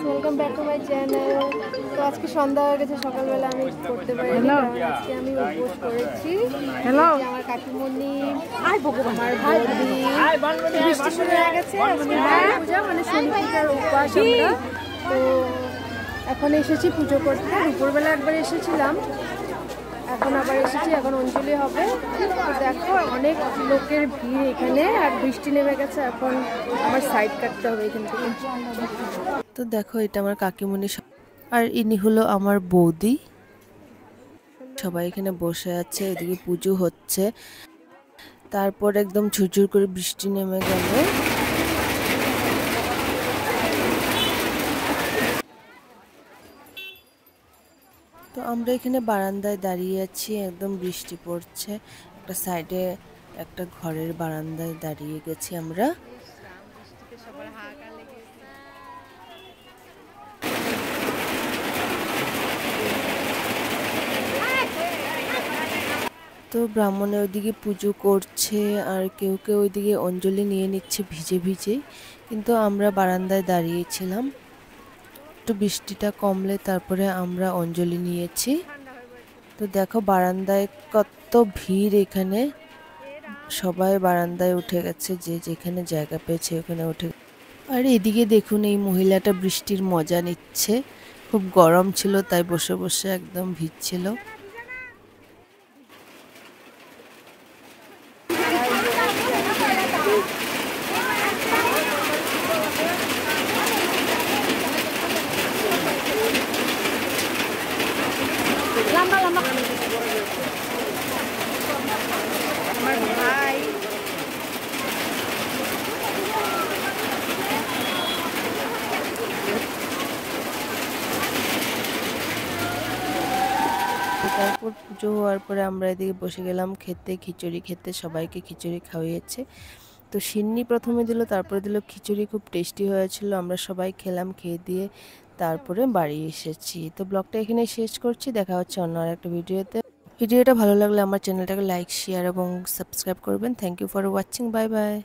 Welcome back to my channel. তো আজকে সন্ধ্যা হয়ে গেছে, সকালবেলা আমি করতে পারিনি কারণ আজকে আমি উপোস করেছি। আমার কাকিমণি, আমার বৌদি, বৃষ্টি শুরু হয়ে গেছে। পূজা মানে শনি পূজার উপবাস আমরা। তো এখন এসেছি পুজো করতে। দুপুরবেলা একবার এসেছিলাম, এখন আবার এসেছি, এখন অঞ্জলি হবে। তো দেখো অনেক লোকের ভিড় এখানে, আর বৃষ্টি নেমে গেছে। এখন আমার সাইড কাটতে হবে এখান থেকে। তো দেখো এটা আমার কাকিমণি, আর ইনি হলো আমার বৌদি। সবাই এখানে বসে আছে, এদিকে পুজো হচ্ছে। তারপর একদম ঝুরঝুর করে বৃষ্টি নেমে গেল। তো আমরা এখানে বারান্দায় দাঁড়িয়ে আছি, একদম বৃষ্টি পড়ছে। একটা সাইডে একটা ঘরের বারান্দায় দাঁড়িয়ে গেছি আমরা। তো ব্রাহ্মণে ওইদিকে পুজো করছে, আর কেউ কেউ ওইদিকে অঞ্জলি নিয়ে নিচ্ছে ভিজে ভিজে। কিন্তু আমরা বারান্দায় দাঁড়িয়েছিলাম, একটু বৃষ্টিটা কমলে তারপরে আমরা অঞ্জলি নিয়েছি। তো দেখো বারান্দায় কত ভিড় এখানে, সবাই বারান্দায় উঠে গেছে, যে যেখানে জায়গা পেয়েছে ওখানে উঠে। আর এদিকে দেখুন এই মহিলাটা বৃষ্টির মজা নিচ্ছে, খুব গরম ছিল তাই বসে বসে একদম ভিজছিল। আমার ভাই তারপর পুজো হওয়ার পরে আমরা এদিকে বসে গেলাম খেতে, খিচুড়ি খেতে। সবাইকে খিচুড়ি খাওয়িয়েছে। তো সিন্নি প্রথমে দিল, তারপরে দিল খিচুড়ি, খুব টেস্টি হয়েছিল। আমরা সবাই খেলাম, খেয়ে দিয়ে তারপরে বাড়ি এসেছি। তো ব্লগটা এখানে শেষ করছি, দেখা হচ্ছে অন্য আর একটা ভিডিওতে। ভিডিওটা ভালো লাগলে আমার চ্যানেলটাকে লাইক, শেয়ার এবং সাবস্ক্রাইব করবেন। Thank you for watching, bye by.